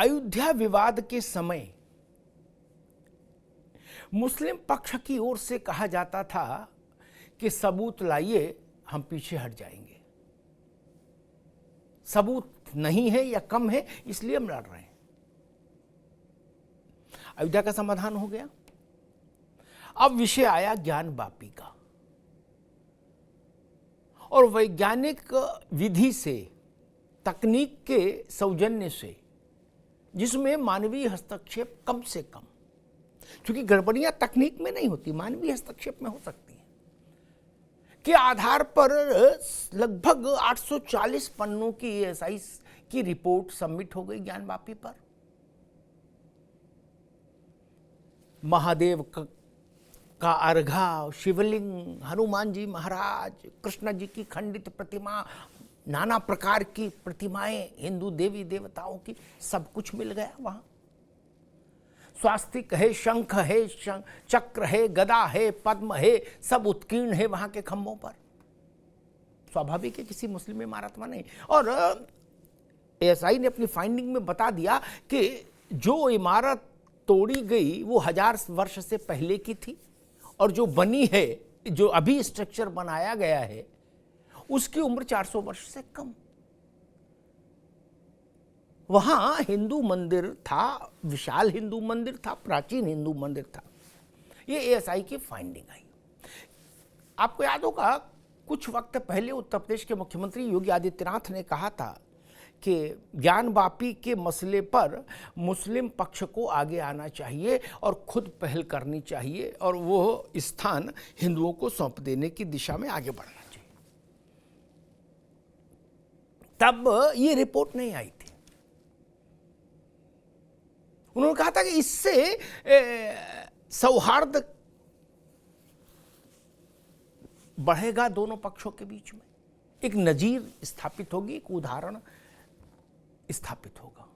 अयोध्या विवाद के समय मुस्लिम पक्ष की ओर से कहा जाता था कि सबूत लाइए, हम पीछे हट जाएंगे। सबूत नहीं है या कम है, इसलिए हम लड़ रहे हैं। अयोध्या का समाधान हो गया। अब विषय आया ज्ञानवापी का, और वैज्ञानिक विधि से, तकनीक के सौजन्य से, जिसमें मानवीय हस्तक्षेप कम से कम, क्योंकि गड़बड़ियां तकनीक में नहीं होती, मानवीय हस्तक्षेप में हो सकती हैं, के आधार पर लगभग 840 पन्नों की एएसआई की रिपोर्ट सबमिट हो गई ज्ञानवापी पर। महादेव का अर्घा, शिवलिंग, हनुमान जी महाराज, कृष्ण जी की खंडित प्रतिमा, नाना प्रकार की प्रतिमाएं, हिंदू देवी देवताओं की, सब कुछ मिल गया वहां। स्वास्तिक है, शंख है, चक्र है, गदा है, पद्म है, सब उत्कीर्ण है वहां के खंभों पर। स्वाभाविक है, किसी मुस्लिम इमारत में नहीं। और एएसआई ने अपनी फाइंडिंग में बता दिया कि जो इमारत तोड़ी गई वो 1000 वर्ष से पहले की थी, और जो बनी है, जो अभी स्ट्रक्चर बनाया गया है, उसकी उम्र 400 वर्ष से कम। वहां हिंदू मंदिर था, विशाल हिंदू मंदिर था, प्राचीन हिंदू मंदिर था। ये एएसआई की फाइंडिंग आई। आपको याद होगा, कुछ वक्त पहले उत्तर प्रदेश के मुख्यमंत्री योगी आदित्यनाथ ने कहा था कि ज्ञानवापी के मसले पर मुस्लिम पक्ष को आगे आना चाहिए और खुद पहल करनी चाहिए, और वो स्थान हिंदुओं को सौंप देने की दिशा में आगे बढ़ना चाहिए। तब ये रिपोर्ट नहीं आई थी। उन्होंने कहा था कि इससे सौहार्द बढ़ेगा दोनों पक्षों के बीच में, एक नजीर स्थापित होगी, एक उदाहरण स्थापित होगा।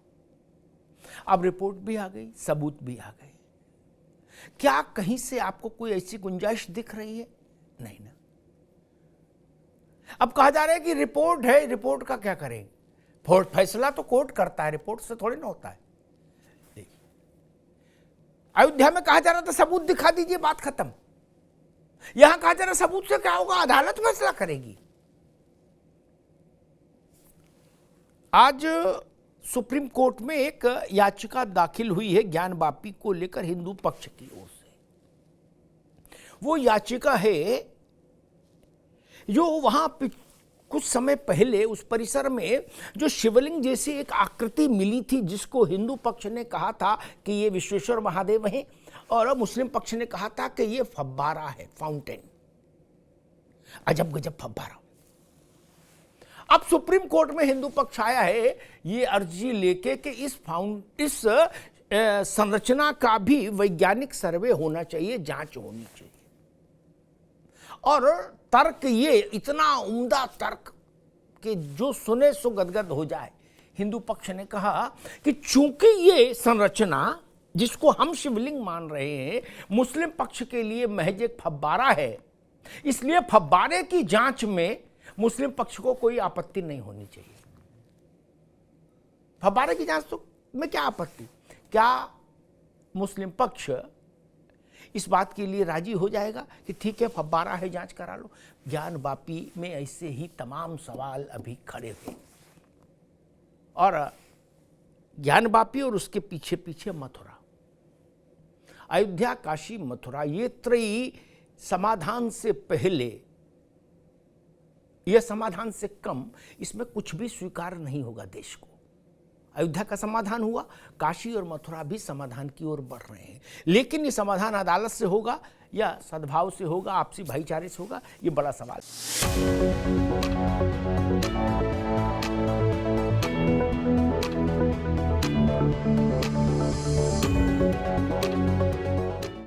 अब रिपोर्ट भी आ गई, सबूत भी आ गए। क्या कहीं से आपको कोई ऐसी गुंजाइश दिख रही है? नहीं ना। अब कहा जा रहा है कि रिपोर्ट है, रिपोर्ट का क्या करेंगे? फैसला तो कोर्ट करता है, रिपोर्ट से थोड़ी ना होता है। अयोध्या में कहा जा रहा था सबूत दिखा दीजिए, बात खत्म। यहां कहा जा रहा सबूत से क्या होगा? अदालत फैसला करेगी। आज सुप्रीम कोर्ट में एक याचिका दाखिल हुई है ज्ञानवापी को लेकर हिंदू पक्ष की ओर से। वो याचिका है जो वहां कुछ समय पहले उस परिसर में जो शिवलिंग जैसी एक आकृति मिली थी, जिसको हिंदू पक्ष ने कहा था कि ये विश्वेश्वर महादेव हैं, और मुस्लिम पक्ष ने कहा था कि ये फव्वारा है, फाउंटेन। अजब गजब फव्वारा। अब सुप्रीम कोर्ट में हिंदू पक्ष आया है ये अर्जी लेके कि इस संरचना का भी वैज्ञानिक सर्वे होना चाहिए, जांच होनी चाहिए। और तर्क ये इतना उम्दा तर्क कि जो सुने सो गदगद हो जाए। हिंदू पक्ष ने कहा कि चूंकि ये संरचना, जिसको हम शिवलिंग मान रहे हैं, मुस्लिम पक्ष के लिए महज एक फव्वारा है, इसलिए फव्वारे की जांच में मुस्लिम पक्ष को कोई आपत्ति नहीं होनी चाहिए। फव्वारे की जांच तो में क्या आपत्ति? क्या मुस्लिम पक्ष इस बात के लिए राजी हो जाएगा कि ठीक है फव्वारा है, जांच करा लो? ज्ञानवापी में ऐसे ही तमाम सवाल अभी खड़े हुए, और ज्ञानवापी और उसके पीछे पीछे मथुरा, अयोध्या, काशी, मथुरा, ये त्रयी समाधान से पहले, यह समाधान से कम, इसमें कुछ भी स्वीकार नहीं होगा देश को। अयोध्या का समाधान हुआ, काशी और मथुरा भी समाधान की ओर बढ़ रहे हैं, लेकिन ये समाधान अदालत से होगा या सद्भाव से होगा, आपसी भाईचारे से होगा, ये बड़ा सवाल है।